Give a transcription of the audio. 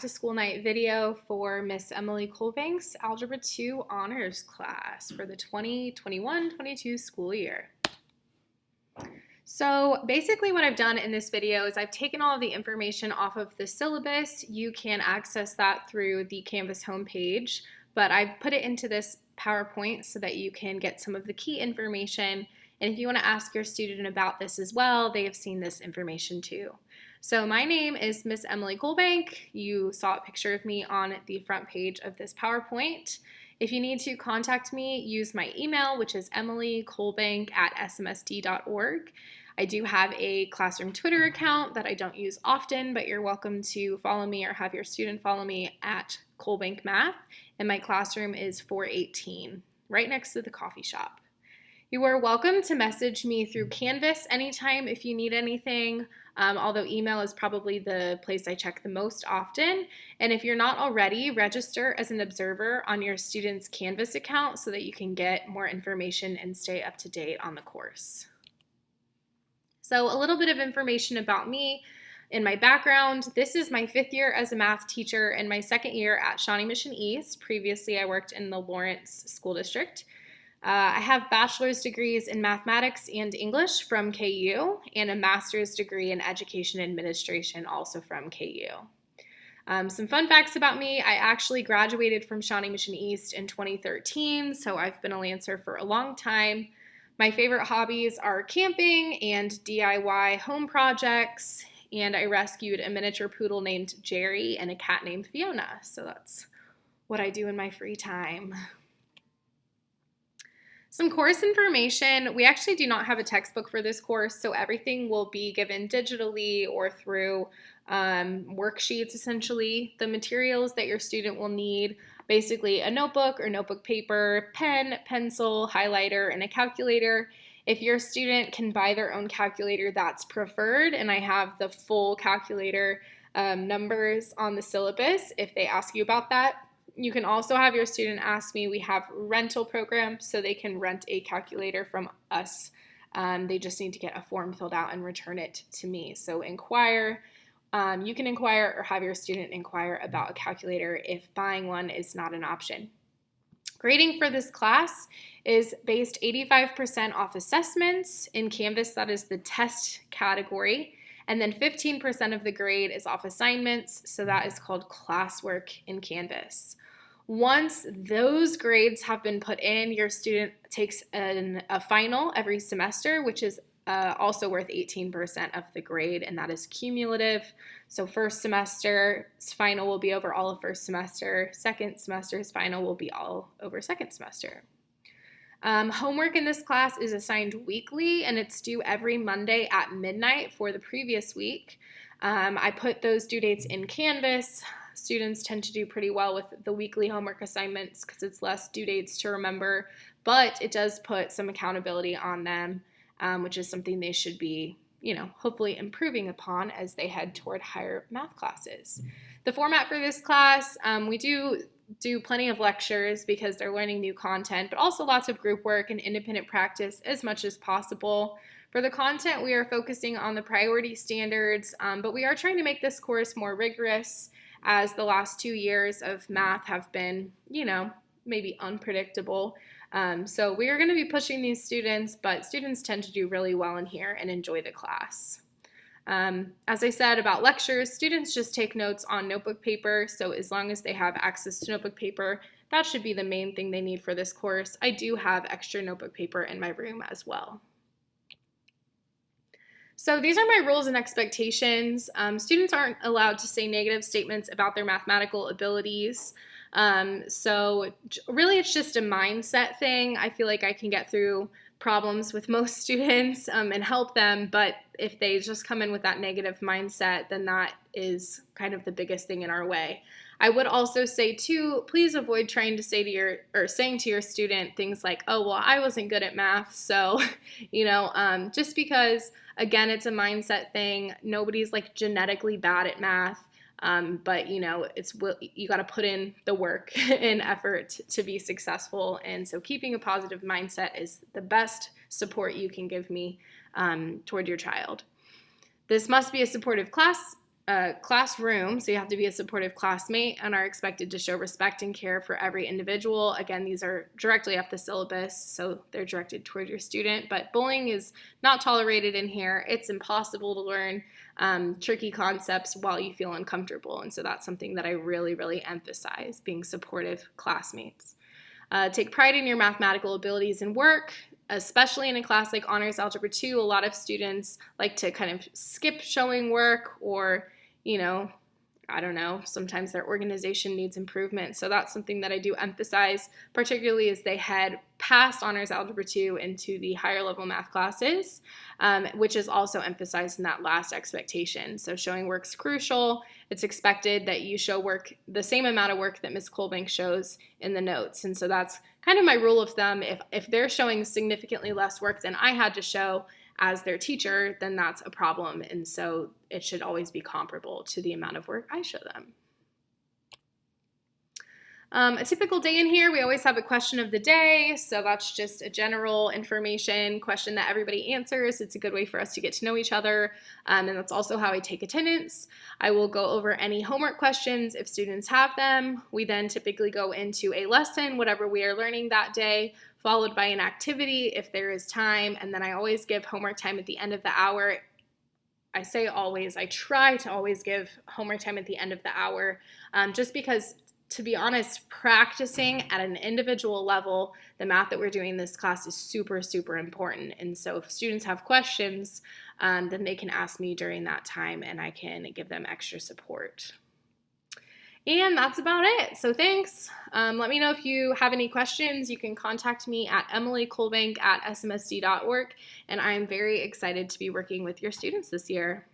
To school night video for Miss Emily Colebank's Algebra 2 Honors class for the 2021-22 school year. So basically what I've done in this video is I've taken all of the information off of the syllabus. You can access that through the Canvas homepage, but I've put it into this PowerPoint so that you can get some of the key information. And if you want to ask your student about this as well, they have seen this information too. So my name is Miss Emily Colebank. You saw a picture of me on the front page of this PowerPoint. If you need to contact me, use my email, which is emilycolebank@smsd.org. I do have a classroom Twitter account that I don't use often, but you're welcome to follow me or have your student follow me at Colebank Math, and my classroom is 418, right next to the coffee shop. You are welcome to message me through Canvas anytime if you need anything, although email is probably the place I check the most often. And if you're not already, register as an observer on your student's Canvas account so that you can get more information and stay up to date on the course. So a little bit of information about me and my background. This is my 5th year as a math teacher and my 2nd year at Shawnee Mission East. Previously, I worked in the Lawrence School District. I have bachelor's degrees in mathematics and English from KU and a master's degree in education administration also from KU. Some fun facts about me: I actually graduated from Shawnee Mission East in 2013, so I've been a Lancer for a long time. My favorite hobbies are camping and DIY home projects, and I rescued a miniature poodle named Jerry and a cat named Fiona, so that's what I do in my free time. Some course information. We actually do not have a textbook for this course, so everything will be given digitally or through worksheets, essentially. The materials that your student will need: basically a notebook or notebook paper, pen, pencil, highlighter, and a calculator. If your student can buy their own calculator, that's preferred, and I have the full calculator numbers on the syllabus if they ask you about that. You can also have your student ask me. We have rental programs, so they can rent a calculator from us. They just need to get a form filled out and return it to me. So inquire. You can inquire or have your student inquire about a calculator if buying one is not an option. Grading for this class is based 85% off assessments. In Canvas, that is the test category. And then 15% of the grade is off assignments, so that is called classwork in Canvas. Once those grades have been put in, your student takes a final every semester, which is also worth 18% of the grade, and that is cumulative. So first semester's final will be over all of first semester. Second semester's final will be all over second semester. Homework in this class is assigned weekly, and it's due every Monday at midnight for the previous week. I put those due dates in Canvas. Students tend to do pretty well with the weekly homework assignments because it's less due dates to remember, but it does put some accountability on them, which is something they should be, hopefully improving upon as they head toward higher math classes. The format for this class, we do plenty of lectures because they're learning new content, but also lots of group work and independent practice as much as possible. For the content, we are focusing on the priority standards, but we are trying to make this course more rigorous, as the last 2 years of math have been, maybe unpredictable. So we are going to be pushing these students, but students tend to do really well in here and enjoy the class. As I said about lectures, students just take notes on notebook paper, so as long as they have access to notebook paper, that should be the main thing they need for this course. I do have extra notebook paper in my room as well. So these are my rules and expectations. Students aren't allowed to say negative statements about their mathematical abilities. So really it's just a mindset thing. I feel like I can get through problems with most students and help them, but if they just come in with that negative mindset, then that is kind of the biggest thing in our way. I would also say too, please avoid trying to saying to your student things like, oh, well, I wasn't good at math. So, just because, again, it's a mindset thing. Nobody's like genetically bad at math. But you got to put in the work and effort to be successful. And so keeping a positive mindset is the best support you can give me toward your child. This must be a supportive class classroom, so you have to be a supportive classmate and are expected to show respect and care for every individual. Again, these are directly off the syllabus, so they're directed toward your student, but bullying is not tolerated in here. It's impossible to learn tricky concepts while you feel uncomfortable, and so that's something that I really, really emphasize, being supportive classmates. Take pride in your mathematical abilities and work. Especially in a class like Honors Algebra 2, a lot of students like to kind of skip showing work, or, I don't know, sometimes their organization needs improvement. So that's something that I do emphasize, particularly as they head past Honors Algebra 2 into the higher level math classes, which is also emphasized in that last expectation. So showing work's crucial. It's expected that you show work, the same amount of work that Ms. Colebank shows in the notes. And so that's kind of my rule of thumb. If they're showing significantly less work than I had to show as their teacher, then that's a problem. And so it should always be comparable to the amount of work I show them. A typical day in here, we always have a question of the day. So that's just a general information question that everybody answers. It's a good way for us to get to know each other. And that's also how I take attendance. I will go over any homework questions if students have them. We then typically go into a lesson, whatever we are learning that day, followed by an activity if there is time. And then I always give homework time at the end of the hour. I say always, I try to always give homework time at the end of the hour, just because, to be honest, practicing at an individual level, the math that we're doing in this class is super, super important. And so if students have questions, then they can ask me during that time and I can give them extra support. And that's about it. So thanks. Let me know if you have any questions. You can contact me at emilycolebank@smsd.org. And I'm very excited to be working with your students this year.